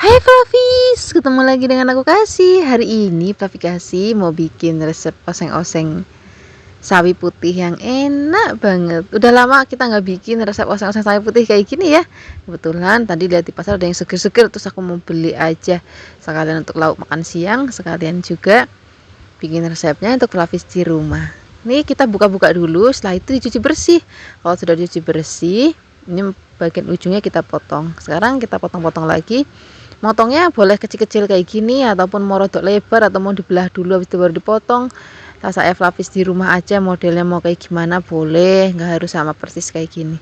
Hai Flavis, ketemu lagi dengan aku Kasih. Hari ini Flavi Kasih mau bikin resep oseng-oseng sawi putih yang enak banget. Udah lama kita nggak bikin resep oseng-oseng sawi putih kayak gini ya. Kebetulan tadi lihat di pasar ada yang seger-seger, terus aku mau beli aja. Sekalian untuk lauk makan siang, sekalian juga bikin resepnya untuk Flavis di rumah. Nih kita buka-buka dulu, setelah itu dicuci bersih. Kalau sudah dicuci bersih, ini bagian ujungnya kita potong. Sekarang kita potong-potong lagi. Motongnya boleh kecil-kecil kayak gini ataupun mau rodok lebar atau mau dibelah dulu habis itu baru dipotong. Rasa Flavis di rumah aja modelnya mau kayak gimana boleh, nggak harus sama persis kayak gini.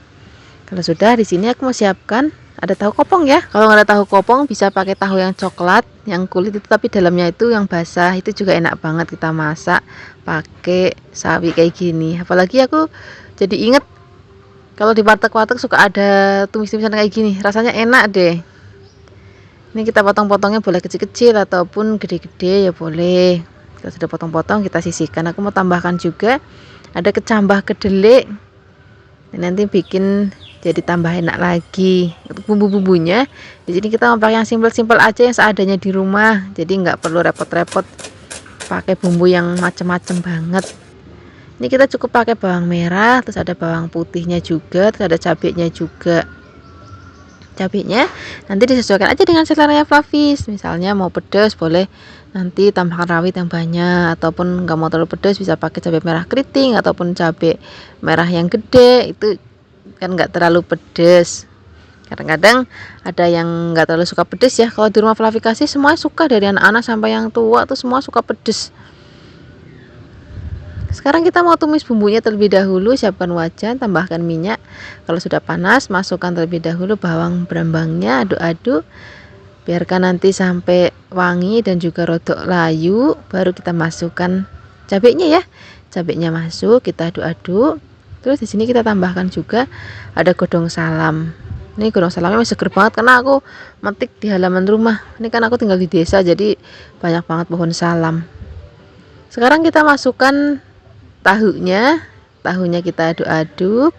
Kalau sudah di sini aku mau siapkan ada tahu kopong ya. Kalau nggak ada tahu kopong bisa pakai tahu yang coklat, yang kulit itu tapi dalamnya itu yang basah, itu juga enak banget kita masak pakai sawi kayak gini. Apalagi aku jadi inget kalau di warteg-warteg suka ada tumis-tumisan kayak gini, rasanya enak deh. Ini kita potong-potongnya boleh kecil-kecil ataupun gede-gede ya boleh. Kita sudah potong-potong, kita sisihkan. Aku mau tambahkan juga ada kecambah kedelai. Nanti bikin jadi tambah enak lagi. Untuk bumbu-bumbunya di sini kita mau pakai yang simpel-simpel aja yang seadanya di rumah. Jadi nggak perlu repot-repot pakai bumbu yang macem-macem banget. Ini kita cukup pakai bawang merah, terus ada bawang putihnya juga, terus ada cabenya juga. Cabenya nanti disesuaikan aja dengan seleranya Flavis. Misalnya mau pedas boleh nanti tambahkan rawit yang banyak, ataupun nggak mau terlalu pedas bisa pakai cabai merah keriting ataupun cabai merah yang gede, itu kan nggak terlalu pedas. Kadang-kadang ada yang nggak terlalu suka pedas ya. Kalau di rumah Flavi Kasih semua suka, dari anak-anak sampai yang tua tuh semua suka pedas. Sekarang kita mau tumis bumbunya terlebih dahulu. Siapkan wajan, tambahkan minyak. Kalau sudah panas, masukkan terlebih dahulu bawang brambangnya, aduk-aduk. Biarkan nanti sampai wangi dan juga rodok layu, baru kita masukkan cabenya ya. Cabenya masuk, kita aduk-aduk. Terus di sini kita tambahkan juga ada godong salam. Ini godong salamnya masih seger banget karena aku metik di halaman rumah. Ini kan aku tinggal di desa, jadi banyak banget pohon salam. Sekarang kita masukkan tahunya kita aduk-aduk,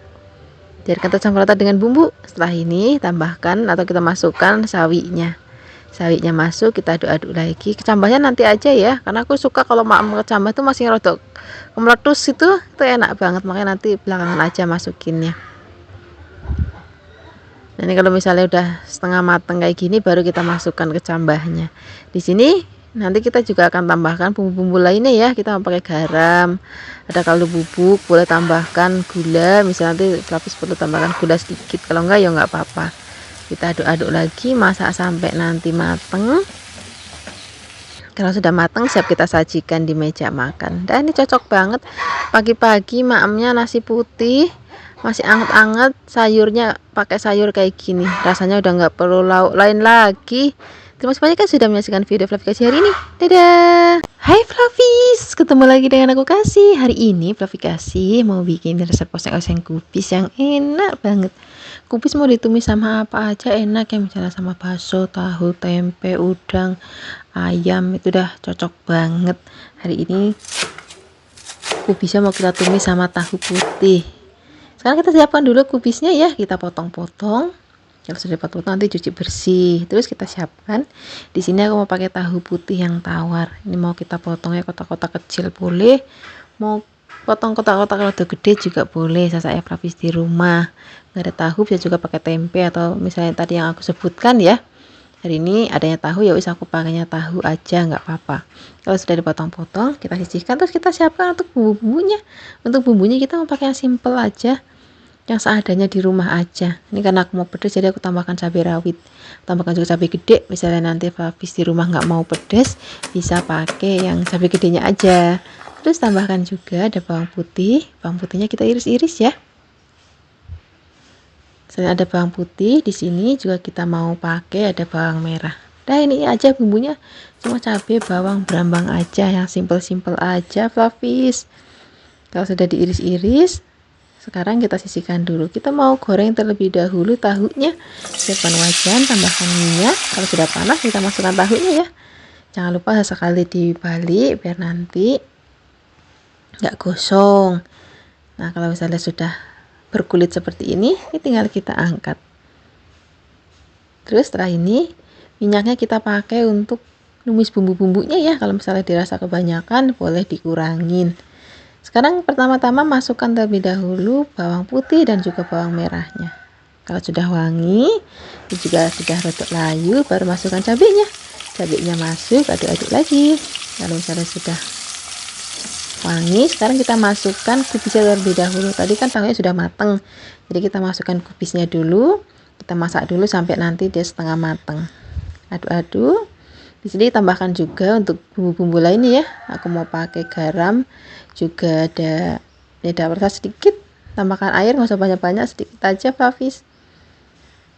biarkan tercampur rata dengan bumbu. Setelah ini tambahkan atau kita masukkan sawinya masuk, kita aduk-aduk lagi. Kecambahnya nanti aja ya, karena aku suka kalau kecambah tuh masih rodok meletus, itu enak banget, makanya nanti belakangan aja masukinnya. Nah, ini kalau misalnya udah setengah mateng kayak gini baru kita masukkan kecambahnya. Di sini nanti kita juga akan tambahkan bumbu-bumbu lainnya ya. Kita mau pakai garam, ada kaldu bubuk, boleh tambahkan gula. Misalnya nanti Flavis perlu tambahkan gula sedikit, kalau enggak ya enggak apa-apa. Kita aduk-aduk lagi, masak sampai nanti mateng. Kalau sudah mateng siap kita sajikan di meja makan. Dan ini cocok banget pagi-pagi maemnya nasi putih masih anget-anget, sayurnya pakai sayur kayak gini, rasanya udah nggak perlu lauk lain lagi. Terima kasih banyak kan sudah menyaksikan video Flavi Kasih hari ini. Dadah. Hai Flavis, ketemu lagi dengan aku Kasih. Hari ini Flavi Kasih mau bikin resep oseng-oseng kubis yang enak banget. Kubis mau ditumis sama apa aja enak ya, misalnya sama bakso, tahu, tempe, udang, ayam, itu udah cocok banget. Hari ini kubisnya mau kita tumis sama tahu putih. Sekarang kita siapkan dulu kubisnya ya, kita potong-potong. Kalau sudah potong nanti cuci bersih. Terus kita siapkan. Di sini aku mau pakai tahu putih yang tawar. Ini mau kita potongnya kotak-kotak kecil boleh, mau potong kotak-kotak rada gede juga boleh. Saya Flavis di rumah nggak ada tahu, bisa juga pakai tempe atau misalnya tadi yang aku sebutkan ya. Hari ini adanya tahu ya wis aku pakainya tahu aja, nggak apa-apa. Kalau sudah dipotong-potong kita sisihkan, terus kita siapkan untuk bumbunya. Untuk bumbunya kita mau pakai yang simple aja, yang seadanya di rumah aja. Ini karena aku mau pedas jadi aku tambahkan cabai rawit, tambahkan juga cabai gede. Misalnya nanti Flavis di rumah nggak mau pedas, bisa pakai yang cabai gedenya aja. Terus tambahkan juga ada bawang putih. Bawang putihnya kita iris-iris ya. Selain ada bawang putih, di sini juga kita mau pakai ada bawang merah. Nah ini aja bumbunya, cuma cabai, bawang, brambang aja, yang simple-simple aja Flavis. Kalau sudah diiris-iris, sekarang kita sisihkan dulu. Kita mau goreng terlebih dahulu tahunya. Siapkan wajan, tambahkan minyak. Kalau sudah panas kita masukkan tahunya ya. Jangan lupa sesekali dibalik biar nanti nggak gosong. Nah kalau misalnya sudah berkulit seperti ini tinggal kita angkat. Terus setelah ini Minyaknya kita pakai untuk numis bumbu-bumbunya ya. Kalau misalnya dirasa kebanyakan boleh dikurangin. Sekarang pertama-tama masukkan terlebih dahulu bawang putih dan juga bawang merahnya. Kalau sudah wangi, ini juga sudah rada layu, baru masukkan cabenya. Cabenya masuk, aduk-aduk lagi. Kalau misalnya sudah wangi, sekarang kita masukkan kubisnya terlebih dahulu. Tadi kan tahunya sudah matang, jadi kita masukkan kubisnya dulu. Kita masak dulu sampai nanti dia setengah matang. Aduk-aduk. Di sini tambahkan juga untuk bumbu-bumbu lainnya ya. Aku mau pakai garam, juga ada penyedap rasa sedikit. Tambahkan air, nggak usah banyak-banyak, sedikit aja Fafis.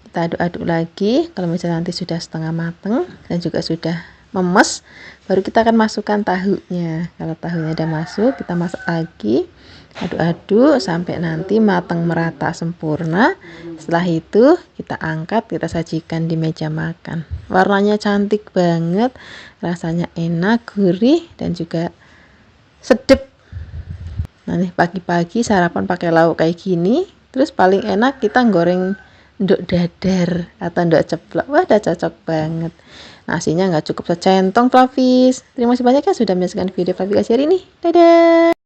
Kita aduk-aduk lagi. Kalau misalnya nanti sudah setengah matang dan juga sudah memes, baru kita akan masukkan tahunya. Kalau tahunya udah masuk, kita masak lagi, aduk-aduk sampai nanti matang merata sempurna. Setelah itu kita angkat, kita sajikan di meja makan. Warnanya cantik banget, rasanya enak, gurih, dan juga sedep. Nah nih, pagi-pagi sarapan pakai lauk kayak gini, terus paling enak kita goreng nduk dadar atau nduk ceplok. Wah, udah cocok banget. Nasinya nggak cukup secentong, Flavis. Terima kasih banyak ya sudah menyaksikan video Flavis hari ini. Dadah.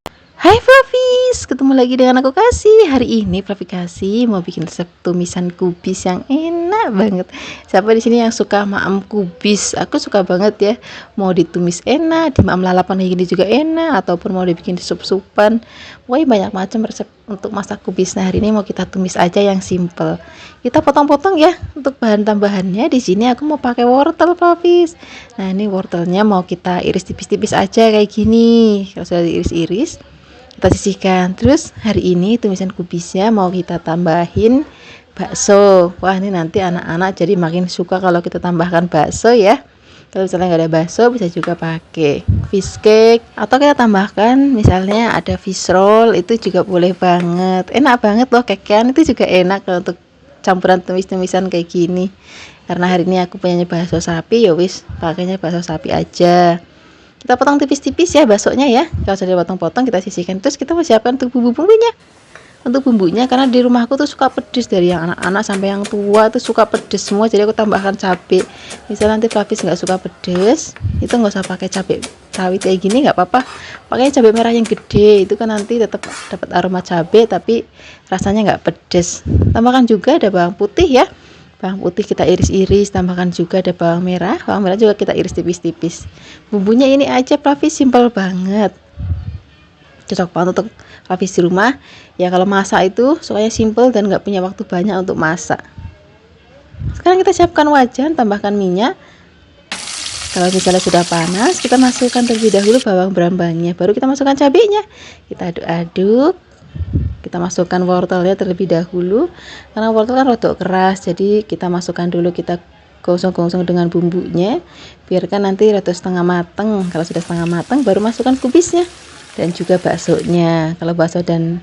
Hai Flavis, ketemu lagi dengan aku Kasih. Hari ini Flavis mau bikin resep tumisan kubis yang enak banget. Siapa di sini yang suka maem kubis? Aku suka banget ya. Mau ditumis enak, dimaem lalapan kayak gini juga enak, ataupun mau dibikin sup-supan. Wah, banyak macam resep untuk masak kubis. Nah, hari ini mau kita tumis aja yang simple. Kita potong-potong ya. Untuk bahan tambahannya di sini aku mau pakai wortel, Flavis. Nah, ini wortelnya mau kita iris tipis-tipis aja kayak gini. Kalau sudah diiris-iris, kita sisihkan. Terus hari ini tumisan kubisnya mau kita tambahin bakso. Wah, ini nanti anak-anak jadi makin suka kalau kita tambahkan bakso ya. Kalau misalnya nggak ada bakso, bisa juga pakai fish cake, atau kita tambahkan misalnya ada fish roll, itu juga boleh banget. Enak banget loh, kekean itu juga enak kalau untuk campuran tumis-tumisan kayak gini. Karena hari ini aku punya bakso sapi, ya wis pakainya bakso sapi aja. Kita potong tipis-tipis ya baksonya ya. Kalau sudah potong-potong kita sisihkan. Terus kita siapkan untuk bumbu-bumbunya. Untuk bumbunya, karena di rumahku tuh suka pedes, dari yang anak-anak sampai yang tua tuh suka pedes semua, jadi aku tambahkan cabai. Misal nanti Flavis nggak suka pedes, itu nggak usah pakai cabai rawit kayak gini, nggak apa-apa, pakai cabai merah yang gede, itu kan nanti tetap dapat aroma cabai tapi rasanya nggak pedes. Tambahkan juga ada bawang putih ya. Bawang putih kita iris-iris, tambahkan juga ada bawang merah juga kita iris tipis-tipis. Bumbunya ini aja Flavis, simple banget, cocok banget untuk Flavis di rumah ya. Kalau masak itu sukanya simple dan nggak punya waktu banyak untuk masak. Sekarang kita siapkan wajan, tambahkan minyak. Kalau misalnya sudah panas, kita masukkan terlebih dahulu bawang berambangnya, baru kita masukkan cabenya. Kita aduk-aduk. Kita masukkan wortelnya terlebih dahulu, karena wortel kan rodok keras, jadi kita masukkan dulu, kita gosong-gosong dengan bumbunya, biarkan nanti rada setengah mateng. Kalau sudah setengah mateng, baru masukkan kubisnya dan juga baksonya. Kalau bakso dan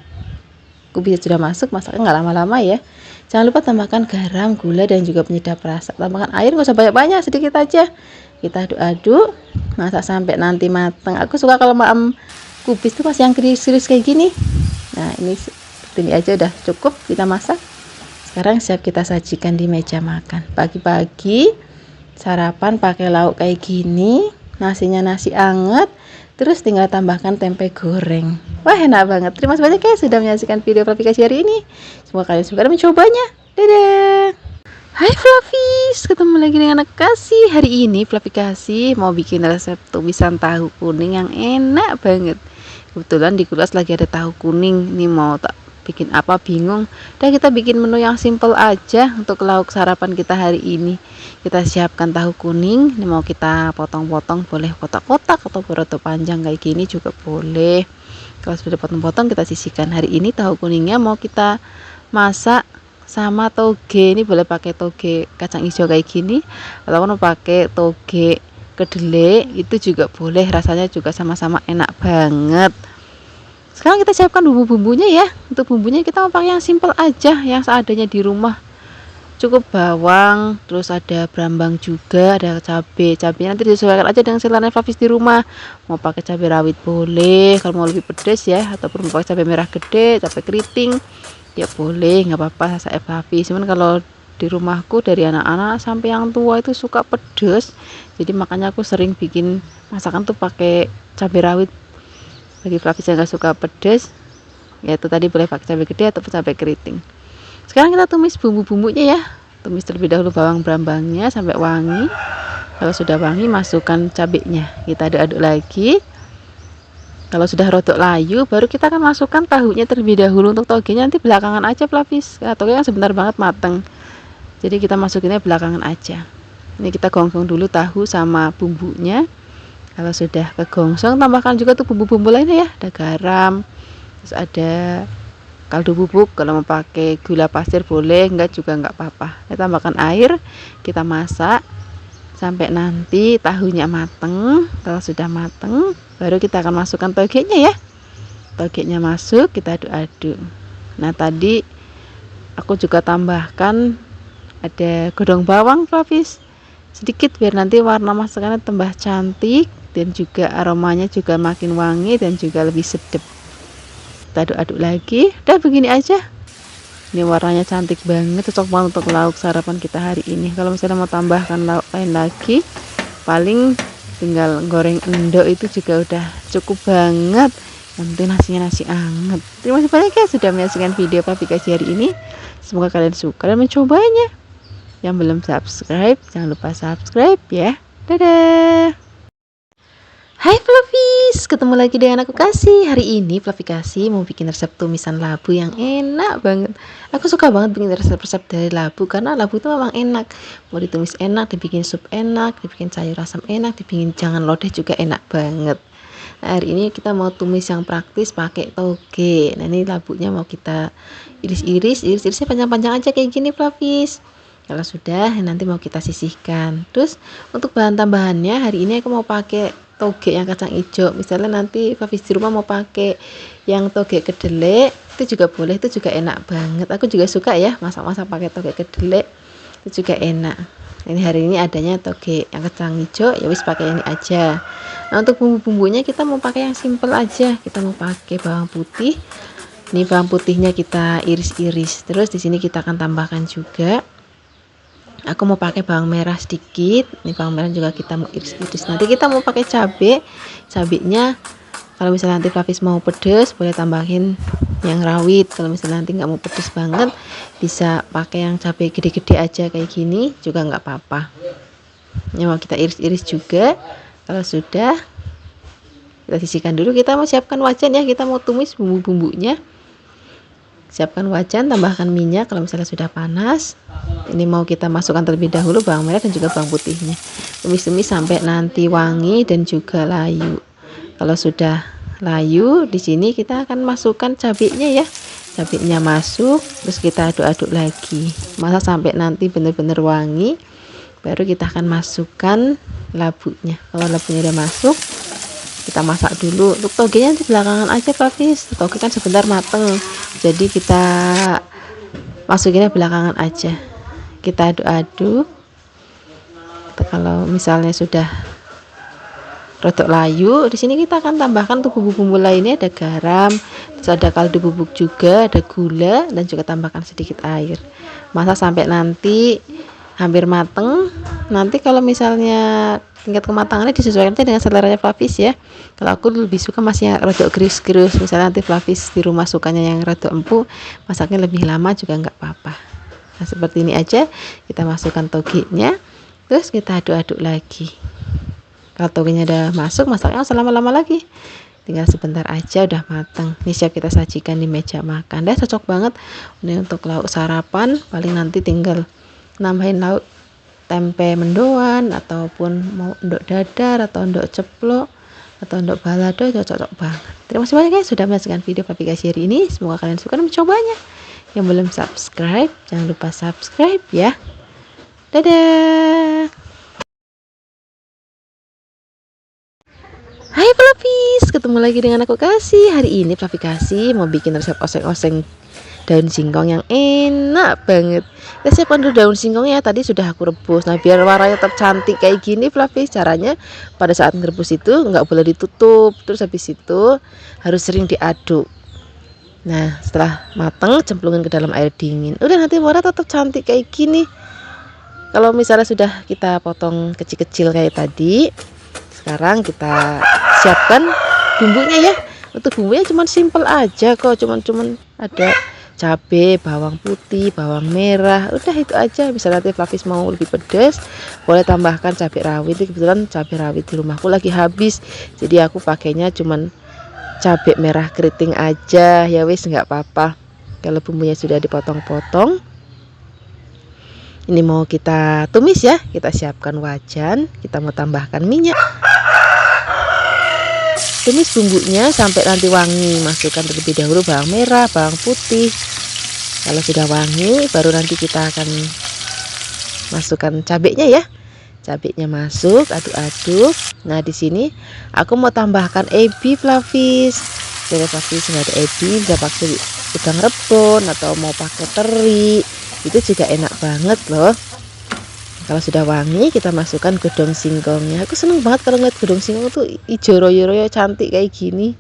kubis sudah masuk, masaknya nggak lama-lama ya. Jangan lupa tambahkan garam, gula, dan juga penyedap rasa. Tambahkan air, nggak usah banyak-banyak, sedikit aja. Kita aduk-aduk, masak sampai nanti matang. Aku suka kalau maem kubis tuh masih yang kriris-kriris kayak gini. Nah, ini seperti ini aja udah cukup kita masak. Sekarang siap kita sajikan di meja makan. Pagi-pagi sarapan pakai lauk kayak gini, nasinya nasi anget, terus tinggal tambahkan tempe goreng. Wah, enak banget. Terima kasih banyak ya sudah menyaksikan video Flavis hari ini. Semoga kalian suka dan mencobanya. Dadah. Hai Flavis, ketemu lagi dengan aku Kasih. Hari ini Flavis mau bikin resep tumisan tahu kuning yang enak banget. Kebetulan di kulkas lagi ada tahu kuning. Ini mau tak bikin apa bingung. Dan kita bikin menu yang simple aja untuk lauk sarapan kita hari ini. Kita siapkan tahu kuning. Ini mau kita potong-potong, boleh kotak-kotak atau berotot panjang kayak gini juga boleh. Kalau sudah potong-potong kita sisihkan. Hari ini tahu kuningnya mau kita masak sama toge. Ini boleh pakai toge kacang hijau kayak gini, ataupun pakai toge kedelai, itu juga boleh, rasanya juga sama-sama enak banget. Sekarang kita siapkan bumbu-bumbunya ya. Untuk bumbunya kita mau pakai yang simple aja, yang seadanya di rumah. Cukup bawang, terus ada berambang juga, ada cabai. Cabainya nanti disesuaikan aja dengan selera Flavis di rumah. Mau pakai cabai rawit boleh, kalau mau lebih pedas ya, ataupun mau pakai cabai merah gede, cabai keriting ya boleh, nggak apa-apa, saya Flavis. Cuman kalau di rumahku dari anak-anak sampai yang tua itu suka pedas, jadi makanya aku sering bikin masakan tuh pakai cabai rawit. Bagi Flavis yang gak suka pedas, ya itu tadi boleh pakai cabai gede atau cabai keriting. Sekarang kita tumis bumbu-bumbunya ya. Tumis terlebih dahulu bawang brambangnya sampai wangi. Kalau sudah wangi, masukkan cabenya, kita aduk-aduk lagi. Kalau sudah rodok layu, baru kita akan masukkan tahunya terlebih dahulu. Untuk togenya nanti belakangan aja Flavis, togenya kan sebentar banget mateng, jadi kita masukinnya belakangan aja. Ini kita gongsong dulu tahu sama bumbunya. Kalau sudah kegongsong, tambahkan juga tuh bumbu-bumbu lainnya ya. Ada garam, terus ada kaldu bubuk. Kalau mau pakai gula pasir boleh, enggak juga enggak apa-apa. Kita tambahkan air, kita masak sampai nanti tahunya mateng. Kalau sudah mateng, baru kita akan masukkan togenya ya. Togenya masuk, kita aduk-aduk. Nah tadi aku juga tambahkan ada godong bawang Flavis sedikit, biar nanti warna masakannya tambah cantik dan juga aromanya juga makin wangi dan juga lebih sedap. Kita aduk-aduk lagi. Udah begini aja. Ini warnanya cantik banget, cocok banget untuk lauk sarapan kita hari ini. Kalau misalnya mau tambahkan lauk lain lagi, paling tinggal goreng endok, itu juga udah cukup banget. Nanti nasinya nasi anget. Terima kasih banyak ya sudah menyaksikan video aplikasi hari ini. Semoga kalian suka dan mencobanya. Yang belum subscribe, jangan lupa subscribe ya. Dadah. Hai Flavis, ketemu lagi dengan aku Kasih. Hari ini Flavikasi mau bikin resep tumisan labu yang enak banget. Aku suka banget bikin resep-resep dari labu, karena labu itu memang enak. Mau ditumis enak, dibikin sup enak, dibikin sayur asam enak, dibikin jangan lodeh juga enak banget. Nah, hari ini kita mau tumis yang praktis pakai toge. Nah ini labunya mau kita irisnya panjang-panjang aja kayak gini Flavis. Kalau sudah, nanti mau kita sisihkan. Terus untuk bahan tambahannya hari ini aku mau pakai toge yang kacang hijau. Misalnya nanti Flavis di rumah mau pakai yang toge kedelai, itu juga boleh, itu juga enak banget. Aku juga suka ya masak-masak pakai toge kedelai, itu juga enak. Ini hari ini adanya toge yang kacang hijau, ya wis pakai ini aja. Nah untuk bumbu-bumbunya kita mau pakai yang simple aja. Kita mau pakai bawang putih. Ini bawang putihnya kita iris-iris. Terus di sini kita akan tambahkan juga, aku mau pakai bawang merah sedikit. Ini bawang merah juga kita mau iris-iris. Nanti kita mau pakai cabenya. Kalau misalnya nanti Flavis mau pedas, boleh tambahin yang rawit. Kalau misalnya nanti nggak mau pedas banget, bisa pakai yang cabai gede-gede aja kayak gini juga nggak apa-apa. Ini mau kita iris-iris juga. Kalau sudah, kita sisihkan dulu. Kita mau siapkan wajan ya. Kita mau tumis bumbu-bumbunya. Siapkan wajan, tambahkan minyak kalau misalnya sudah panas. Ini mau kita masukkan terlebih dahulu bawang merah dan juga bawang putihnya. Tumis-tumis sampai nanti wangi dan juga layu. Kalau sudah layu, di sini kita akan masukkan cabenya ya. Cabenya masuk, terus kita aduk-aduk lagi. Masak sampai nanti benar-benar wangi. Baru kita akan masukkan labunya. Kalau labunya udah masuk, kita masak dulu. Untuk togenya nanti belakangan aja Flavis. Toge kan sebentar mateng, jadi kita masukinnya belakangan aja. Kita aduk-aduk. Kalau misalnya sudah rodok layu, di sini kita akan tambahkan tuh bumbu-bumbu lainnya. Ada garam, terus ada kaldu bubuk juga, ada gula, dan juga tambahkan sedikit air. Masak sampai nanti hampir mateng. Nanti kalau misalnya tingkat kematangannya disesuaikan dengan seleranya Flavis ya. Kalau aku lebih suka masih yang rodok gerus-gerus. Misalnya nanti Flavis di rumah sukanya yang rodok empuk, masaknya lebih lama juga nggak apa-apa. Nah seperti ini aja. Kita masukkan togenya, terus kita aduk-aduk lagi. Kalau togenya udah masuk, masaknya selama-lama lagi. Tinggal sebentar aja udah matang. Ini siap kita sajikan di meja makan. Dah cocok banget. Ini untuk lauk sarapan. Paling nanti tinggal nambahin lauk tempe mendoan, ataupun mau endok dadar, atau endok ceplok, atau endok balado, cocok banget. Terima kasih banyak ya sudah menyaksikan video aplikasi hari ini. Semoga kalian suka dan mencobanya. Yang belum subscribe, jangan lupa subscribe ya. Dadah. Hai Flavis, ketemu lagi dengan aku Kasih. Hari ini Flavikasi mau bikin resep oseng-oseng daun singkong yang enak banget. Kita siapkan dulu daun singkongnya, tadi sudah aku rebus. Nah biar warnanya tetap cantik kayak gini Flavis, caranya pada saat ngerebus itu nggak boleh ditutup. Terus habis itu harus sering diaduk. Nah, setelah mateng cemplungin ke dalam air dingin. Udah, nanti warna tetap cantik kayak gini. Kalau misalnya sudah kita potong kecil-kecil kayak tadi, sekarang kita siapkan bumbunya ya. Untuk bumbunya cuman simple aja kok, cuman ada cabai, bawang putih, bawang merah, udah itu aja. Misalnya nanti Flavis mau lebih pedas, boleh tambahkan cabai rawit. Kebetulan cabai rawit di rumahku lagi habis, jadi aku pakainya cuman cabai merah keriting aja. Ya wis, nggak apa-apa kalau bumbunya sudah dipotong-potong. Ini mau kita tumis ya, kita siapkan wajan, kita mau tambahkan minyak. Tumis bumbunya sampai nanti wangi, masukkan terlebih dahulu bawang merah, bawang putih. Kalau sudah wangi, baru nanti kita akan masukkan cabenya ya. Cabenya masuk, aduk-aduk. Nah, di sini aku mau tambahkan ebi Flavis. Jadi Flavis nggak ada ebi, bisa pakai udang rebon atau mau pakai teri. Itu juga enak banget loh. Kalau sudah wangi, kita masukkan godong singkongnya. Aku seneng banget kalau ngeliat godong singkong tuh ijo royo-royo cantik kayak gini.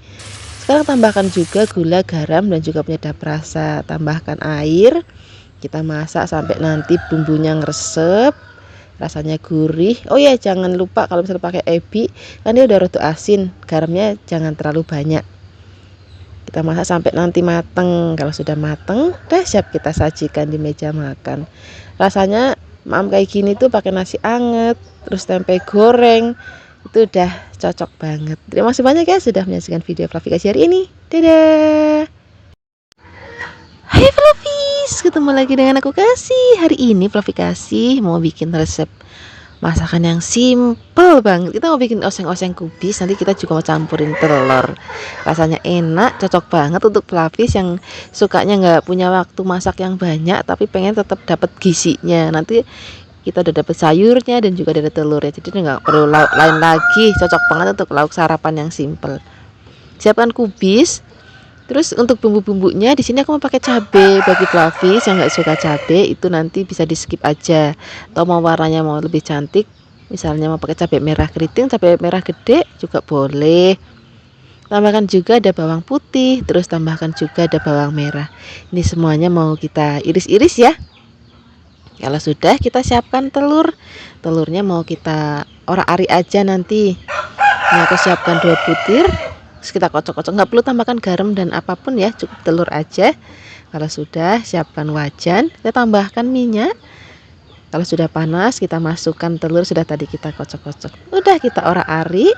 Sekarang tambahkan juga gula, garam, dan juga penyedap rasa. Tambahkan air. Kita masak sampai nanti bumbunya ngeresep, rasanya gurih. Oh ya, jangan lupa kalau misalnya pakai ebi, kan dia udah rada asin. Garamnya jangan terlalu banyak. Kita masak sampai nanti mateng. Kalau sudah mateng, udah siap kita sajikan di meja makan. Rasanya kayak gini tuh pakai nasi anget, terus tempe goreng, itu udah cocok banget. Terima kasih banyak ya sudah menyaksikan video Flavikasi hari ini. Dadah. Hai Flavis, ketemu lagi dengan aku Kasih. Hari ini Flavikasi mau bikin resep masakan yang simple banget. Kita mau bikin oseng-oseng kubis. Nanti kita juga mau campurin telur. Rasanya enak, cocok banget untuk Flavis yang sukanya nggak punya waktu masak yang banyak, tapi pengen tetap dapat gizinya. Nanti kita udah dapat sayurnya dan juga ada telurnya, jadi nggak perlu lauk lain lagi. Cocok banget untuk lauk sarapan yang simple. Siapkan kubis. Terus untuk bumbu-bumbunya di sini aku mau pakai cabai. Bagi Flavis yang nggak suka cabai itu nanti bisa di skip aja. Atau mau warnanya mau lebih cantik, misalnya mau pakai cabai merah keriting, cabai merah gede juga boleh. Tambahkan juga ada bawang putih, terus tambahkan juga ada bawang merah. Ini semuanya mau kita iris-iris ya. Kalau sudah, kita siapkan telur. Telurnya mau kita orak-arik aja nanti. Ini aku siapkan 2 butir. Terus kita kocok-kocok, nggak perlu tambahkan garam dan apapun ya, cukup telur aja. Kalau sudah, siapkan wajan, kita tambahkan minyak. Kalau sudah panas, kita masukkan telur sudah tadi kita kocok-kocok. Udah kita orak-arik.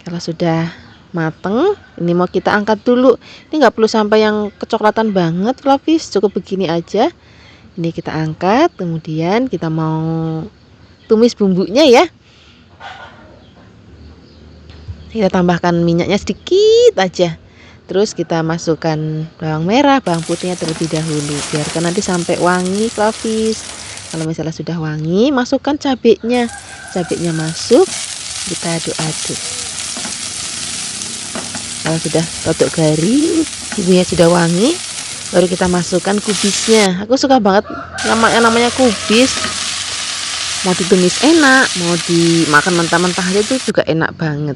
Kalau sudah mateng, ini mau kita angkat dulu. Ini nggak perlu sampai yang kecoklatan banget Flavis, cukup begini aja. Ini kita angkat, kemudian kita mau tumis bumbunya ya. Kita tambahkan minyaknya sedikit aja. Terus kita masukkan bawang merah, bawang putihnya terlebih dahulu. Biarkan nanti sampai wangi Flavis. Kalau misalnya sudah wangi, masukkan cabenya. Cabenya masuk, kita aduk-aduk. Kalau sudah rodok garing, bumbunya sudah wangi, baru kita masukkan kubisnya. Aku suka banget yang namanya kubis. Mau ditumis enak, mau dimakan mentah-mentah aja itu juga enak banget.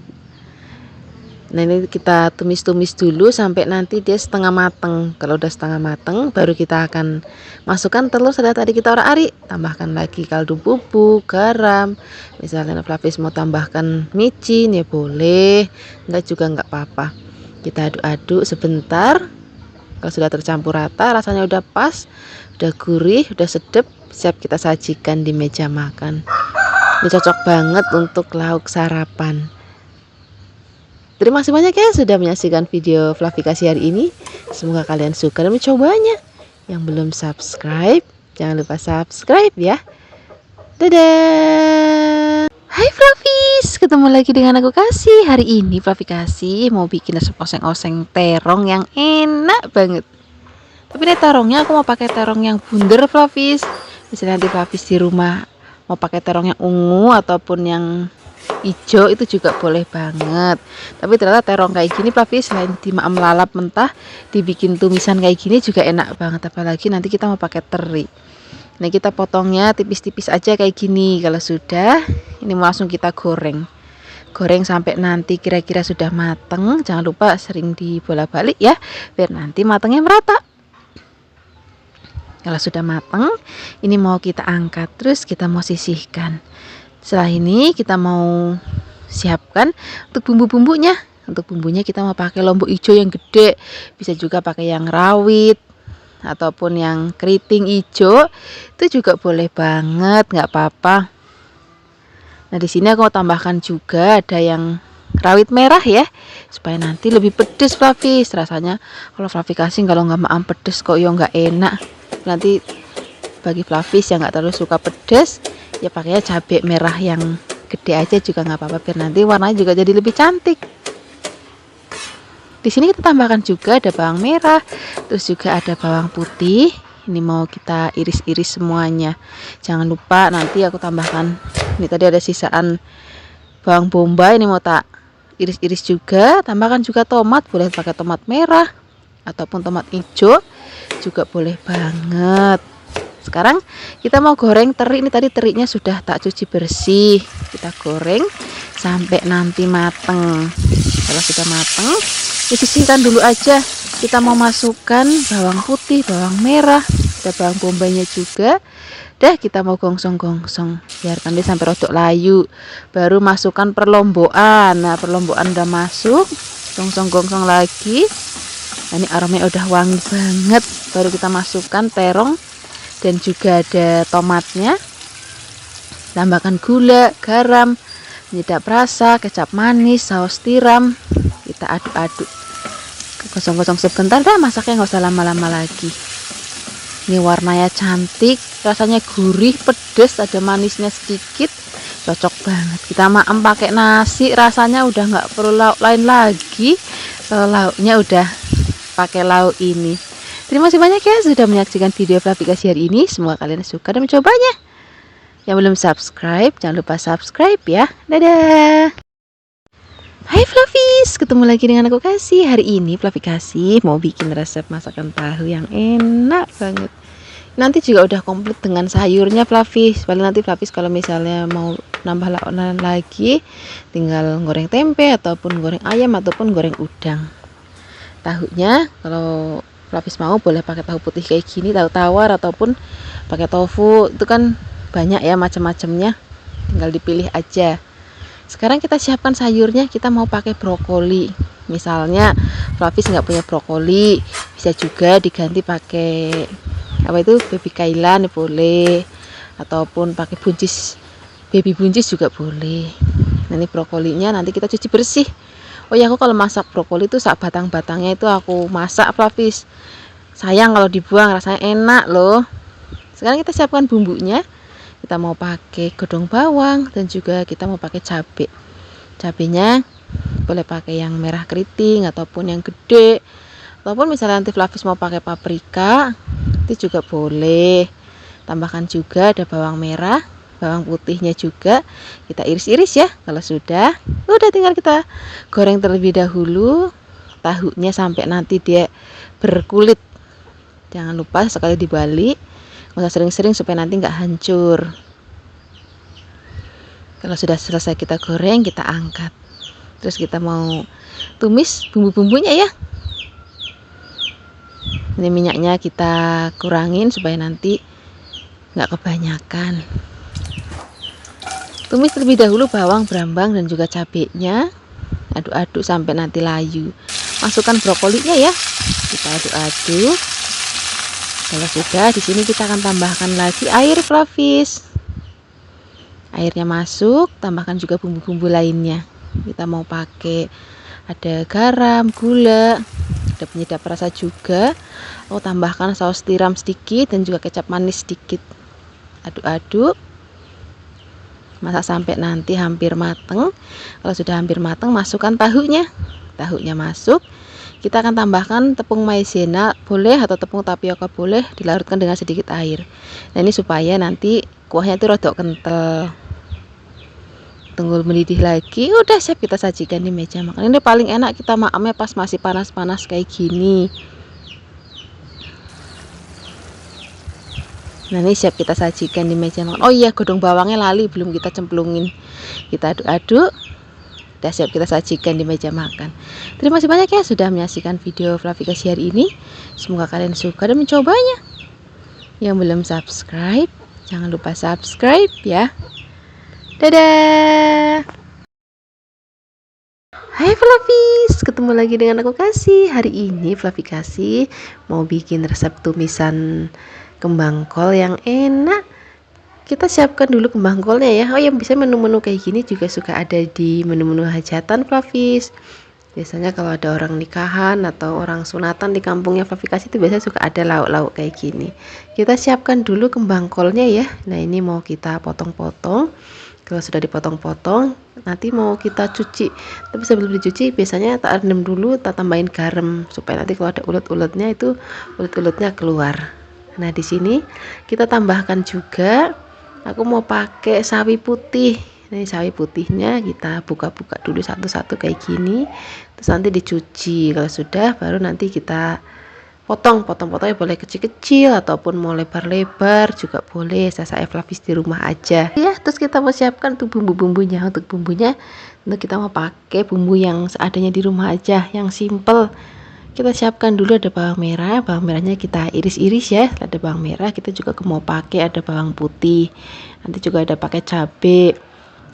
Nah, ini kita tumis-tumis dulu sampai nanti dia setengah mateng. Kalau udah setengah mateng, baru kita akan masukkan telur sudah tadi kita orak-arik. Tambahkan lagi kaldu bubuk, garam. Misalnya Flavis mau tambahkan micin ya boleh, enggak juga enggak apa-apa. Kita aduk-aduk sebentar. Kalau sudah tercampur rata, rasanya udah pas, udah gurih, udah sedap, siap kita sajikan di meja makan. Ini cocok banget untuk lauk sarapan. Terima kasih banyak ya sudah menyaksikan video Flavikasi hari ini. Semoga kalian suka dan mencobanya. Yang belum subscribe, jangan lupa subscribe ya. Dadah. Hai Flavis, ketemu lagi dengan aku Kasih. Hari ini Flavikasi mau bikin resep oseng-oseng terong yang enak banget. Tapi ini terongnya aku mau pakai terong yang bunder Flavis. Misalnya nanti Flavis di rumah mau pakai terong yang ungu ataupun yang hijau itu juga boleh banget. Tapi ternyata terong kayak gini Flavis selain dimakan lalap mentah, dibikin tumisan kayak gini juga enak banget. Apalagi nanti kita mau pakai teri. Nah, kita potongnya tipis-tipis aja kayak gini. Kalau sudah, ini mau langsung kita goreng. goreng sampai nanti kira-kira sudah mateng. Jangan lupa sering dibolak-balik ya, biar nanti matangnya merata. Kalau sudah mateng, ini mau kita angkat, terus kita mau sisihkan. Setelah ini kita mau siapkan untuk bumbu-bumbunya. Untuk bumbunya kita mau pakai lombok hijau yang gede, bisa juga pakai yang rawit ataupun yang keriting hijau, itu juga boleh banget, nggak apa-apa. Nah, di sini aku mau tambahkan juga ada yang rawit merah ya, supaya nanti lebih pedes Flavis rasanya. Kalau Flavis kasih kalau nggak maam pedes kok ya nggak enak. Nanti bagi Flavis yang nggak terlalu suka pedes, ya pakainya cabai merah yang gede aja juga nggak apa-apa, biar nanti warnanya juga jadi lebih cantik. Di sini kita tambahkan juga ada bawang merah, terus juga ada bawang putih. Ini mau kita iris-iris semuanya. Jangan lupa nanti aku tambahkan, ini tadi ada sisaan bawang bombay, ini mau tak iris-iris juga. Tambahkan juga tomat, boleh pakai tomat merah ataupun tomat hijau juga boleh banget. Sekarang kita mau goreng teri. Ini tadi terinya sudah tak cuci bersih. Kita goreng sampai nanti mateng. Kalau sudah mateng, disisihkan dulu aja. Kita mau masukkan bawang putih, bawang merah, ada bawang bombaynya juga. Dah kita mau gongsong-gongsong, biarkan dia sampai rodok layu. Baru masukkan perlombokan. Nah, perlombokan udah masuk, gongsong-gongsong lagi. Nah, ini aromanya udah wangi banget. Baru kita masukkan terong dan juga ada tomatnya. Tambahkan gula, garam, penyedap rasa, kecap manis, saus tiram. Kita aduk-aduk, gosong-gosong sebentar, dah masaknya nggak usah lama-lama lagi. Ini warnanya cantik, rasanya gurih, pedas, ada manisnya sedikit, cocok banget. Kita maem pakai nasi, rasanya udah nggak perlu lauk lain lagi. Kalau lauknya udah pakai lauk ini. Terima kasih banyak ya sudah menyaksikan video aplikasi hari ini. Semoga kalian suka dan mencobanya. Yang belum subscribe, jangan lupa subscribe ya. Dadah. Hai Flavis, ketemu lagi dengan aku Kasih. Hari ini Flavis Kasih mau bikin resep masakan tahu yang enak banget. Nanti juga udah komplit dengan sayurnya Flavis. Paling nanti Flavis kalau misalnya mau nambah lauk lagi, tinggal goreng tempe ataupun goreng ayam ataupun goreng udang. Tahunya kalau Flavis mau boleh pakai tahu putih kayak gini, tahu tawar ataupun pakai tofu. Itu kan banyak ya macam-macamnya. Tinggal dipilih aja. Sekarang kita siapkan sayurnya. Kita mau pakai brokoli. Misalnya Flavis nggak punya brokoli, bisa juga diganti pakai apa itu baby kailan boleh, ataupun pakai buncis, baby buncis juga boleh. Nah, ini brokolinya nanti kita cuci bersih. Oh ya, aku kalau masak brokoli itu sak batang-batangnya itu aku masak Flavis. Sayang kalau dibuang, rasanya enak loh. Sekarang kita siapkan bumbunya. Kita mau pakai godong bawang dan juga kita mau pakai cabai. Cabenya boleh pakai yang merah keriting ataupun yang gede. Ataupun misalnya nanti Flavis mau pakai paprika, itu juga boleh. Tambahkan juga ada bawang merah, bawang putihnya juga kita iris-iris ya. Kalau sudah tinggal kita goreng terlebih dahulu tahunya sampai nanti dia berkulit. Jangan lupa sekali dibalik, nggak usah sering-sering supaya nanti nggak hancur. Kalau sudah selesai kita goreng, kita angkat. Terus kita mau tumis bumbu-bumbunya ya. Ini minyaknya kita kurangin supaya nanti nggak kebanyakan. Tumis terlebih dahulu bawang, brambang dan juga cabenya. Aduk-aduk sampai nanti layu. Masukkan brokolinya ya. Kita aduk-aduk. Kalau sudah, di sini kita akan tambahkan lagi air Flavis. Airnya masuk, tambahkan juga bumbu-bumbu lainnya. Kita mau pakai ada garam, gula, ada penyedap rasa juga. Aku tambahkan saus tiram sedikit dan juga kecap manis sedikit. Aduk-aduk. Masak sampai nanti hampir mateng. Kalau sudah hampir mateng, masukkan tahunya. Tahunya masuk. Kita akan tambahkan tepung maizena boleh atau tepung tapioka boleh, dilarutkan dengan sedikit air. Nah, ini supaya nanti kuahnya itu rodok kental. Tunggu mendidih lagi, udah siap kita sajikan di meja makan. Ini paling enak kita makamnya pas masih panas-panas kayak gini. Nah, ini siap kita sajikan di meja makan. Oh iya, godong bawangnya lali belum kita cemplungin. Kita aduk-aduk. Sudah siap kita sajikan di meja makan. Terima kasih banyak ya sudah menyaksikan video Fluffy Kasih hari ini. Semoga kalian suka dan mencobanya. Yang belum subscribe, jangan lupa subscribe ya. Dadah. Hai Fluffies, ketemu lagi dengan aku Kasih. Hari ini Fluffy Kasih mau bikin resep tumisan kembang kol yang enak. Kita siapkan dulu kembang kolnya ya. Oh ya, bisa menu-menu kayak gini juga suka ada di menu-menu hajatan Fluffies. Biasanya kalau ada orang nikahan atau orang sunatan di kampungnya Fluffy Kasih itu biasanya suka ada lauk-lauk kayak gini. Kita siapkan dulu kembang kolnya ya. Nah, ini mau kita potong-potong. Kalau sudah dipotong-potong, nanti mau kita cuci. Tapi sebelum dicuci, biasanya tak rendam dulu, tak tambahin garam supaya nanti kalau ada ulet-uletnya itu ulet-uletnya keluar. Nah, di sini kita tambahkan juga, aku mau pakai sawi putih. Ini sawi putihnya kita buka-buka dulu satu-satu kayak gini. Terus nanti dicuci. Kalau sudah, baru nanti kita potong-potongnya boleh kecil-kecil ataupun mau lebar-lebar juga boleh, saya Fluffies di rumah aja ya. Terus kita mau siapkan tuh bumbu-bumbunya. Untuk bumbunya kita mau pakai bumbu yang seadanya di rumah aja, yang simple. Kita siapkan dulu ada bawang merah. Bawang merahnya kita iris-iris ya. Ada bawang merah, kita juga mau pakai ada bawang putih, nanti juga ada pakai cabai.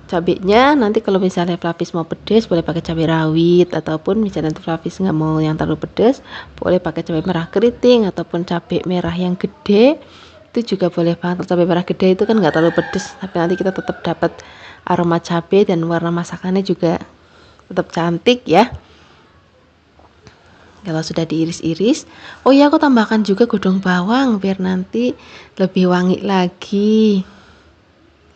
Cabenya nanti kalau misalnya Fluffies mau pedas boleh pakai cabai rawit, ataupun misalnya nanti Fluffies nggak mau yang terlalu pedas boleh pakai cabai merah keriting ataupun cabai merah yang gede, itu juga boleh banget. Cabai merah gede itu kan nggak terlalu pedas, tapi nanti kita tetap dapat aroma cabai dan warna masakannya juga tetap cantik ya. Kalau sudah diiris-iris, oh ya, aku tambahkan juga godong bawang biar nanti lebih wangi lagi.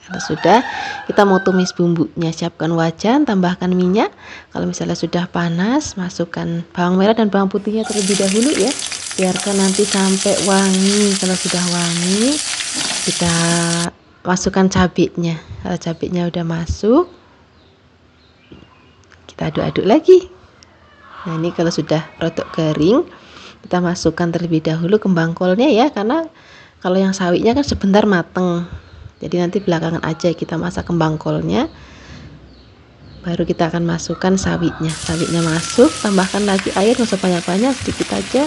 Kalau sudah, kita mau tumis bumbunya. Siapkan wajan, tambahkan minyak. Kalau misalnya sudah panas, masukkan bawang merah dan bawang putihnya terlebih dahulu ya. Biarkan nanti sampai wangi. Kalau sudah wangi, kita masukkan cabenya. Kalau cabenya udah masuk, kita aduk-aduk lagi. Nah, ini kalau sudah rodok kering, kita masukkan terlebih dahulu kembang kolnya ya, karena kalau yang sawinya kan sebentar mateng. Jadi nanti belakangan aja kita masak kembang kolnya, baru kita akan masukkan sawinya. Sawinya masuk, tambahkan lagi air, nggak usah banyak-banyak, sedikit aja.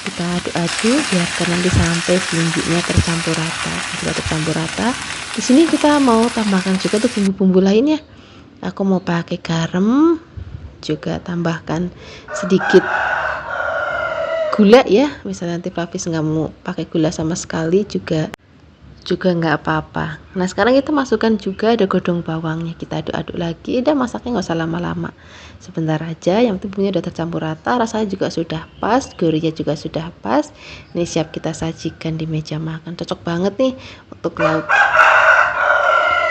Kita aduk-aduk, biarkan nanti sampai bumbunya tercampur rata. Sudah tercampur rata. Di sini kita mau tambahkan juga tuh bumbu-bumbu lainnya. Aku mau pakai garam, juga tambahkan sedikit gula ya. Misalnya nanti Fluffies nggak mau pakai gula sama sekali juga nggak apa-apa. Nah, sekarang kita masukkan juga ada godong bawangnya, kita aduk-aduk lagi. Dan masaknya nggak usah lama-lama, sebentar aja, yang penting bumbunya udah tercampur rata, rasanya juga sudah pas, gurihnya juga sudah pas. Ini siap kita sajikan di meja makan. Cocok banget nih untuk lauk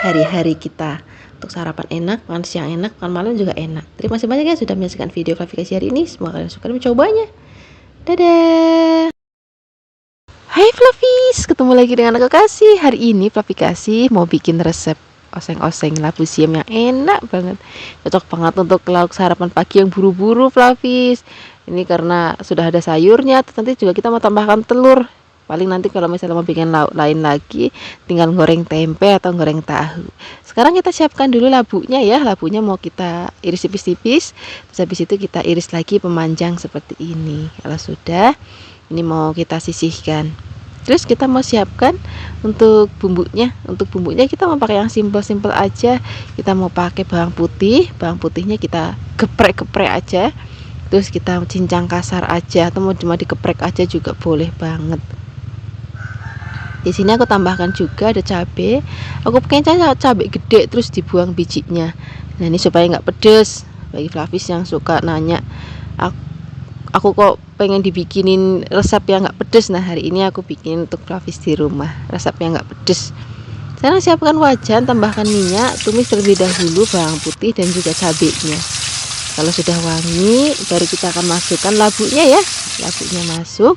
hari-hari kita, untuk sarapan enak, makan siang enak, makan malam juga enak. Terima kasih banyak ya sudah menyaksikan video Fluffy Kasih hari ini. Semoga kalian suka dan mencobanya. Dadah. Hai Fluffies, ketemu lagi dengan aku Kasih. Hari ini Fluffy Kasih mau bikin resep oseng-oseng labu siam yang enak banget. Cocok banget untuk lauk sarapan pagi yang buru-buru Fluffies. Ini karena sudah ada sayurnya, nanti juga kita mau tambahkan telur. Paling nanti kalau misalnya mau bikin lauk lain lagi, tinggal goreng tempe atau goreng tahu. Sekarang kita siapkan dulu labunya ya. Labunya mau kita iris tipis-tipis. Terus habis itu kita iris lagi pemanjang seperti ini. Kalau sudah, ini mau kita sisihkan. Terus kita mau siapkan untuk bumbunya. Untuk bumbunya kita mau pakai yang simple-simple aja. Kita mau pakai bawang putih. Bawang putihnya kita geprek-geprek aja. Terus kita cincang kasar aja, atau mau cuma dikeprek aja juga boleh banget. Di sini aku tambahkan juga ada cabai. Aku pengen cabai gede terus dibuang bijinya. Nah, ini supaya nggak pedes. Bagi Fluffies yang suka nanya, aku kok pengen dibikinin resep yang nggak pedes. Nah, hari ini aku bikin untuk Fluffies di rumah resep yang nggak pedes. Sekarang siapkan wajan, tambahkan minyak, tumis terlebih dahulu bawang putih dan juga cabenya. Kalau sudah wangi, baru kita akan masukkan labunya ya. Labunya masuk,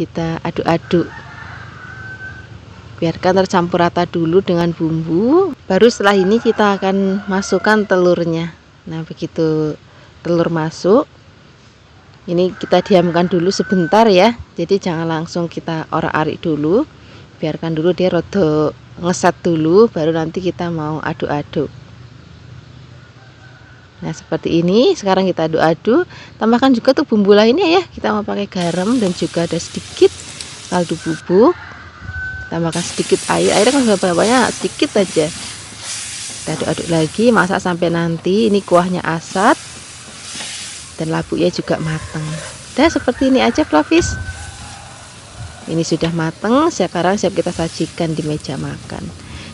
kita aduk-aduk. Biarkan tercampur rata dulu dengan bumbu. Baru setelah ini kita akan masukkan telurnya. Nah, begitu telur masuk, ini kita diamkan dulu sebentar ya. Jadi jangan langsung kita orak-arik dulu. Biarkan dulu dia rada ngeset dulu, baru nanti kita mau aduk-aduk. Nah seperti ini. Sekarang kita aduk-aduk. Tambahkan juga tuh bumbu lainnya ya. Kita mau pakai garam dan juga ada sedikit kaldu bubuk. Tambahkan sedikit air. Airnya kan berapa banyak? Sedikit aja. Kita aduk-aduk lagi. Masak sampai nanti ini kuahnya asat dan lauknya juga matang. Udah seperti ini aja Flavis. Ini sudah matang. Sekarang siap kita sajikan di meja makan.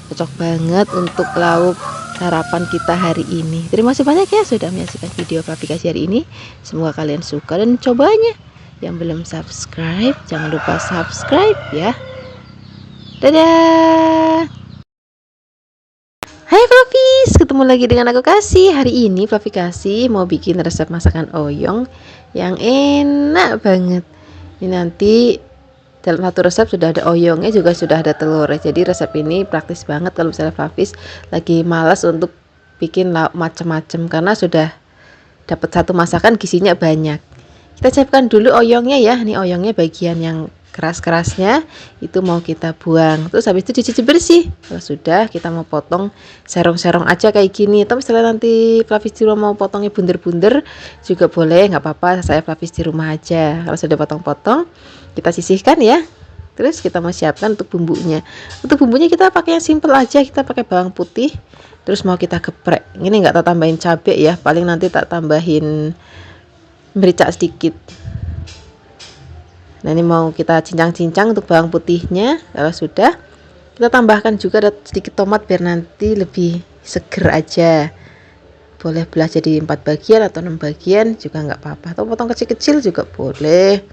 Cocok banget untuk lauk sarapan kita hari ini. Terima kasih banyak ya sudah menyaksikan video aplikasi hari ini. Semoga kalian suka dan cobanya. Yang belum subscribe, jangan lupa subscribe ya. Dadah. Hai Flavis, ketemu lagi dengan aku Kasih. Hari ini Flavi Kasih mau bikin resep masakan oyong yang enak banget. Ini nanti dalam satu resep sudah ada oyongnya, juga sudah ada telurnya. Jadi resep ini praktis banget kalau misalnya Flavis lagi malas untuk bikin lauk macam-macam, karena sudah dapat satu masakan gizinya banyak. Kita siapkan dulu oyongnya ya. Ini oyongnya bagian yang keras-kerasnya itu mau kita buang. Terus habis itu dicuci bersih. Kalau sudah, kita mau potong serong-serong aja kayak gini. Atau misalnya nanti Flavis di rumah mau potongnya bunder-bunder juga boleh, nggak apa-apa. Saya Flavis di rumah aja. Kalau sudah potong-potong, kita sisihkan ya. Terus kita mau siapkan untuk bumbunya. Untuk bumbunya kita pakai yang simple aja. Kita pakai bawang putih. Terus mau kita geprek. Ini nggak tak tambahin cabai ya. Paling nanti tak tambahin merica sedikit. Nah ini mau kita cincang-cincang untuk bawang putihnya. Kalau sudah, kita tambahkan juga ada sedikit tomat biar nanti lebih seger aja. Boleh belah jadi 4 bagian atau 6 bagian juga nggak apa-apa. Atau potong kecil-kecil juga boleh.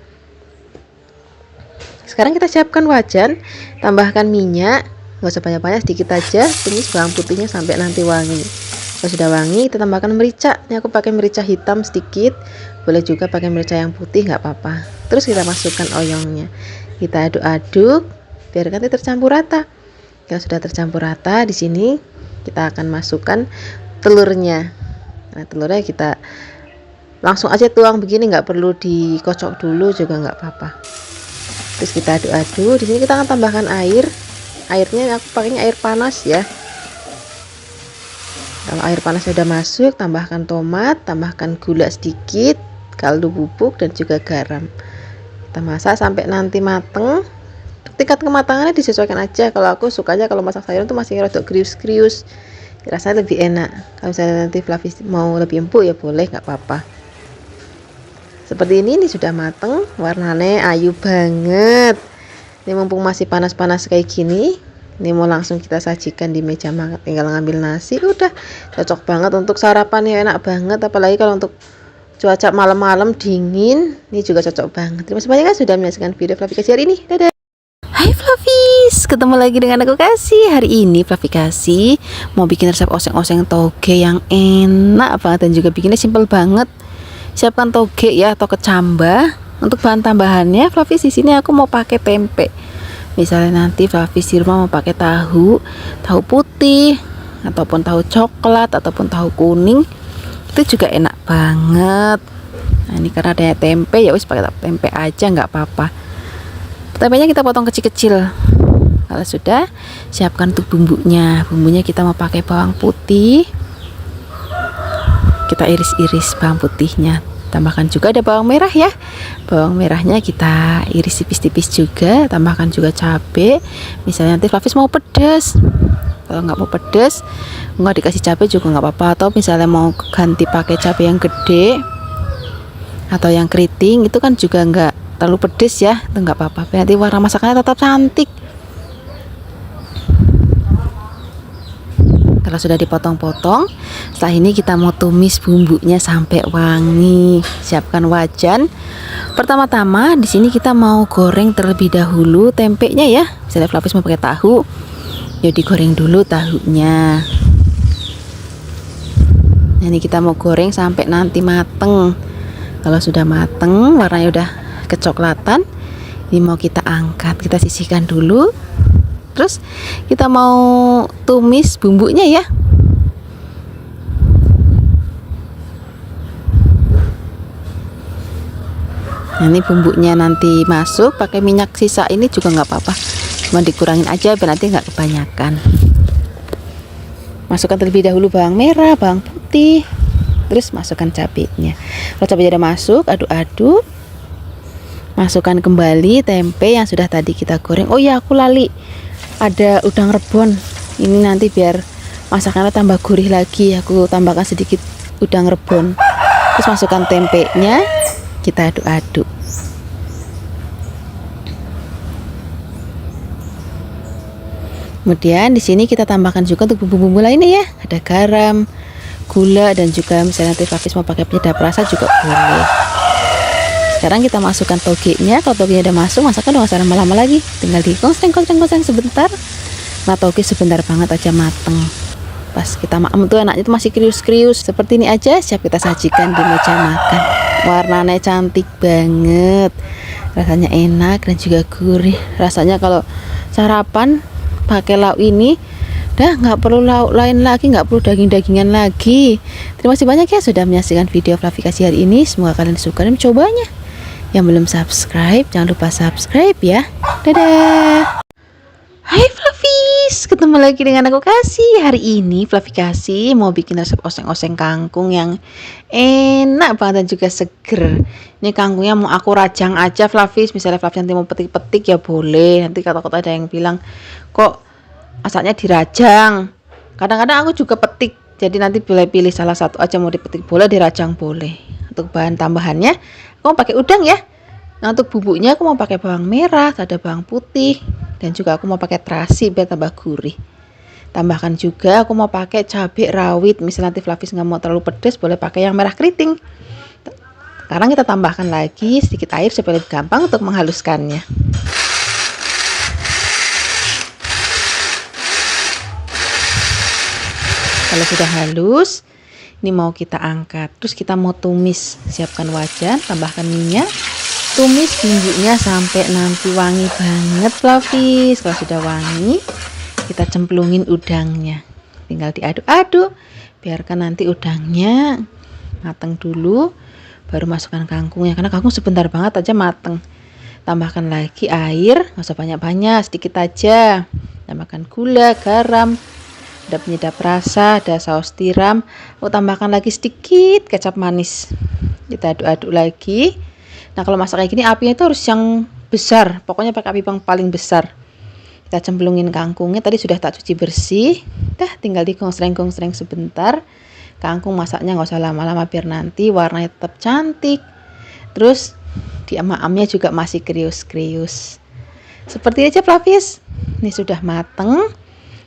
Sekarang kita siapkan wajan, tambahkan minyak, nggak usah banyak-banyak, sedikit aja, tumis bawang putihnya sampai nanti wangi. Kalau sudah wangi, kita tambahkan merica. Ini aku pakai merica hitam sedikit, boleh juga pakai merica yang putih, nggak apa-apa. Terus kita masukkan oyongnya, kita aduk-aduk biar nanti tercampur rata. Kalau sudah tercampur rata, di sini kita akan masukkan telurnya. Nah telurnya kita langsung aja tuang begini, nggak perlu dikocok dulu juga nggak apa-apa. Terus kita aduk-aduk. Di sini kita akan tambahkan air. Airnya aku pakainya air panas ya. Kalau air panas sudah masuk, tambahkan tomat, tambahkan gula sedikit, kaldu bubuk dan juga garam. Kita masak sampai nanti mateng. Tingkat kematangannya disesuaikan aja. Kalau aku sukanya kalau masak sayur itu masih rada krius-krius. Rasanya lebih enak. Kalau misalnya nanti Flavis mau lebih empuk ya boleh, nggak apa-apa. Seperti ini sudah mateng, warnanya ayu banget. Ini mumpung masih panas-panas kayak gini, ini mau langsung kita sajikan di meja makan. Tinggal ngambil nasi, udah cocok banget untuk sarapan ya, enak banget. Apalagi kalau untuk cuaca malam-malam dingin, ini juga cocok banget. Terima kasih banyak sudah menyaksikan video Flavi Kasih hari ini. Dadah. Hai Flavis, ketemu lagi dengan aku Kasih. Hari ini Flavi Kasih mau bikin resep oseng-oseng toge yang enak banget dan juga bikinnya simple banget. Siapkan toge ya atau kecambah. Untuk bahan tambahannya Flavis di sini aku mau pakai tempe. Misalnya nanti Flavis di rumah mau pakai tahu putih ataupun tahu coklat ataupun tahu kuning, itu juga enak banget. Nah ini karena ada tempe ya wis pakai tempe aja nggak apa-apa. Tempenya kita potong kecil-kecil. Kalau sudah, siapkan untuk bumbunya. Bumbunya kita mau pakai bawang putih. Kita iris-iris bawang putihnya. Tambahkan juga ada bawang merah ya. Bawang merahnya kita iris tipis-tipis juga. Tambahkan juga cabai. Misalnya nanti Flavis mau pedas. Kalau nggak mau pedas, nggak dikasih cabai juga nggak apa-apa. Atau misalnya mau ganti pakai cabai yang gede atau yang keriting, itu kan juga nggak terlalu pedas ya. Itu nggak apa-apa. Nanti warna masakannya tetap cantik. Kalau sudah dipotong-potong, setelah ini kita mau tumis bumbunya sampai wangi. Siapkan wajan. Pertama-tama di sini kita mau goreng terlebih dahulu tempenya ya. Misalnya Flavis mau pakai tahu, ya digoreng dulu tahunya. Nah, ini kita mau goreng sampai nanti mateng. Kalau sudah mateng, warnanya udah kecoklatan, ini mau kita angkat, kita sisihkan dulu. Terus kita mau tumis bumbunya ya. Nah, ini bumbunya nanti masuk, pakai minyak sisa ini juga nggak apa-apa, cuma dikurangin aja biar nanti nggak kebanyakan. Masukkan terlebih dahulu bawang merah, bawang putih. Terus masukkan cabenya. Kalau cabenya udah masuk, aduk-aduk. Masukkan kembali tempe yang sudah tadi kita goreng. Oh ya, aku lali, ada udang rebon. Ini nanti biar masakannya tambah gurih lagi, aku tambahkan sedikit udang rebon. Terus masukkan tempenya, kita aduk-aduk. Kemudian di sini kita tambahkan juga untuk bumbu-bumbu lainnya ya. Ada garam, gula, dan juga misalnya nanti Fafis mau pakai penyedap rasa juga boleh. Sekarang kita masukkan togenya. Kalau togenya udah masuk, masakan udah gak usah lama-lama lagi, tinggal digoseng sebentar. Nah, toge sebentar banget aja mateng. Pas kita makan tuh enaknya tuh masih krius-krius. Seperti ini aja siap kita sajikan di meja makan. Warnanya cantik banget, rasanya enak dan juga gurih. Rasanya kalau sarapan pakai lauk ini dah nggak perlu lauk lain lagi, nggak perlu daging-dagingan lagi. Terima kasih banyak ya sudah menyaksikan video Fluffy Kasih hari ini. Semoga kalian suka dan mencobanya. Yang belum subscribe, jangan lupa subscribe ya. Dadah. Hai Fluffies, ketemu lagi dengan aku Kasih. Hari ini Fluffy Kasih mau bikin resep oseng-oseng kangkung yang enak banget dan juga seger. Ini kangkungnya mau aku rajang aja Fluffies. Misalnya Fluffy nanti mau petik-petik ya boleh. Nanti kata-kata ada yang bilang, kok masaknya dirajang. Kadang-kadang aku juga petik. Jadi nanti boleh pilih salah satu aja, mau dipetik boleh, dirajang boleh. Untuk bahan tambahannya, aku mau pakai udang ya. Nah, untuk bumbunya aku mau pakai bawang merah, ada bawang putih, dan juga aku mau pakai terasi biar tambah gurih. Tambahkan juga aku mau pakai cabai rawit. Misalnya nanti Fluffy nggak mau terlalu pedas, boleh pakai yang merah keriting. Sekarang kita tambahkan lagi sedikit air supaya lebih gampang untuk menghaluskannya. Kalau sudah halus, ini mau kita angkat. Terus kita mau tumis. Siapkan wajan, tambahkan minyak. Tumis bumbunya sampai nanti wangi banget Fluffy. Kalau sudah wangi, kita cemplungin udangnya. Tinggal diaduk-aduk. Biarkan nanti udangnya mateng dulu, baru masukkan kangkungnya. Karena kangkung sebentar banget aja mateng. Tambahkan lagi air, nggak usah banyak-banyak, sedikit aja. Tambahkan gula, garam, ada penyedap rasa, ada saus tiram. Aku tambahkan lagi sedikit kecap manis. Kita aduk-aduk lagi. Nah, kalau masak kayak gini apinya itu harus yang besar, pokoknya pakai api yang paling besar. Kita cemplungin kangkungnya, tadi sudah tak cuci bersih. Dah tinggal digosreng-gosreng sebentar. Kangkung masaknya nggak usah lama-lama biar nanti warnanya tetap cantik. Terus diam-amnya juga masih krius-krius. Seperti aja Fluffys. Ini sudah mateng.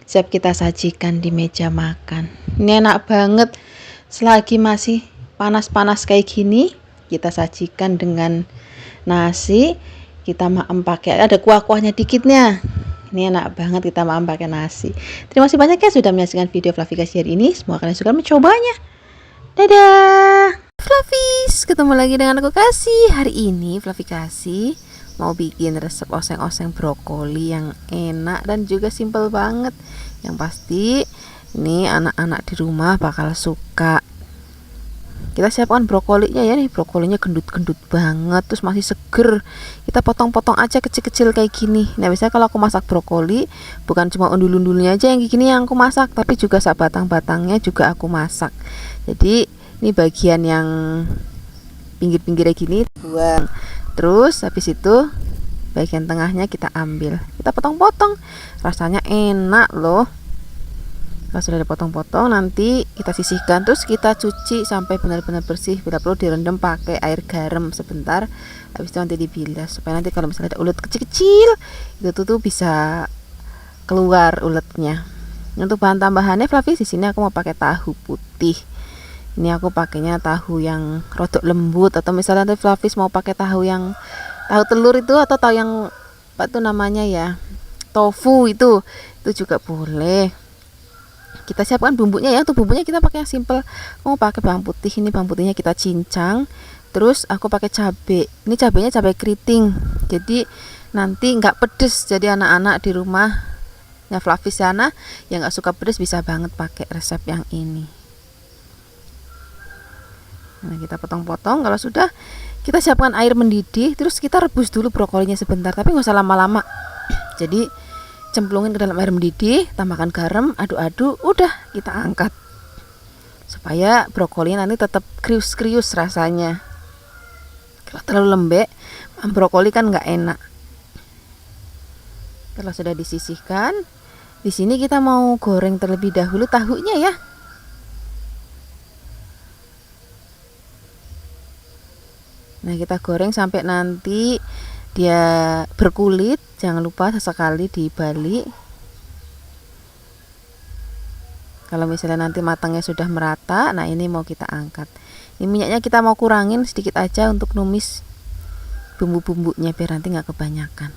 Siap kita sajikan di meja makan. Ini enak banget. Selagi masih panas-panas kayak gini, kita sajikan dengan nasi. Kita maem pakai, ada kuah-kuahnya dikitnya. Ini enak banget kita maem pakai nasi. Terima kasih banyak ya sudah menyaksikan video Fluffy Kasih hari ini. Semoga kalian suka mencobanya. Dadah Fluffies, ketemu lagi dengan aku Kasih. Hari ini Fluffy Kasih mau bikin resep oseng-oseng brokoli yang enak dan juga simple banget. Yang pasti ini anak-anak di rumah bakal suka. Kita siapkan brokolinya ya, nih brokolinya gendut-gendut banget, terus masih seger. Kita potong-potong aja kecil-kecil kayak gini. Nah, biasanya kalau aku masak brokoli, bukan cuma undul-undulnya aja yang gini yang aku masak, tapi juga sak batang-batangnya juga aku masak. Jadi ini bagian yang pinggir-pinggirnya gini buang. Terus habis itu bagian tengahnya kita ambil, kita potong-potong. Rasanya enak loh. Kalau sudah dipotong-potong, nanti kita sisihkan, terus kita cuci sampai benar-benar bersih. Bila perlu direndam pakai air garam sebentar. Habis itu nanti dibilas supaya nanti kalau misalnya ada ulet kecil-kecil, itu tuh bisa keluar uletnya. Untuk bahan tambahannya Fluffy di sini aku mau pakai tahu putih. Ini aku pakainya tahu yang rodok lembut, atau misalnya nanti Fluffy mau pakai tahu yang tahu telur itu, atau tahu yang apa tuh namanya ya, tofu itu juga boleh. Kita siapkan bumbunya ya. Untuk bumbunya kita pakai yang simple. Mau pakai bawang putih, ini bawang putihnya kita cincang. Terus aku pakai cabai. Ini cabainya cabai keriting. Jadi nanti nggak pedes. Jadi anak-anak di rumah yang Fluffy sana yang nggak suka pedes bisa banget pakai resep yang ini. Nah, kita potong-potong. Kalau sudah, kita siapkan air mendidih. Terus kita rebus dulu brokolinya sebentar, tapi nggak usah lama-lama. Jadi cemplungin ke dalam air mendidih, tambahkan garam, aduk-aduk, udah kita angkat. supaya brokoli nanti tetap krius-krius rasanya. Kalau terlalu lembek, brokoli kan nggak enak. Kalau sudah disisihkan, di sini kita mau goreng terlebih dahulu tahunya ya. Nah, kita goreng sampai nanti dia berkulit. Jangan lupa sesekali dibalik. Kalau misalnya nanti matangnya sudah merata, nah ini mau kita angkat. Ini minyaknya kita mau kurangin sedikit aja untuk numis bumbu-bumbunya biar nanti nggak kebanyakan.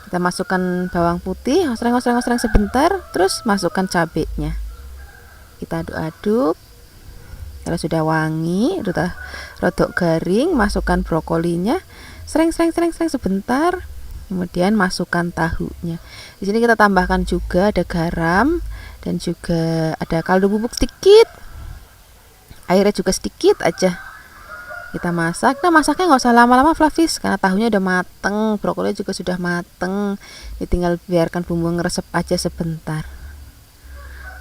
Kita masukkan bawang putih, osreng sebentar, terus masukkan cabenya. Kita aduk-aduk. Kalau sudah wangi, sudah rodok garing, masukkan brokolinya, sereng sebentar. Kemudian masukkan tahunya. Di sini kita tambahkan juga ada garam dan juga ada kaldu bubuk sedikit. Airnya juga sedikit aja. Kita masak. Nah, masaknya nggak usah lama-lama Flavis karena tahunya udah mateng, brokolinya juga sudah mateng. Ini tinggal biarkan bumbu ngeresep aja sebentar.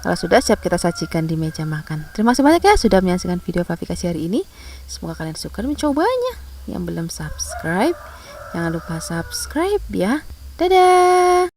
Kalau sudah siap kita sajikan di meja makan. Terima kasih banyak ya sudah menyaksikan video Flavi kasih hari ini. Semoga kalian suka dan mencobanya. Yang belum subscribe, jangan lupa subscribe ya. Dadah.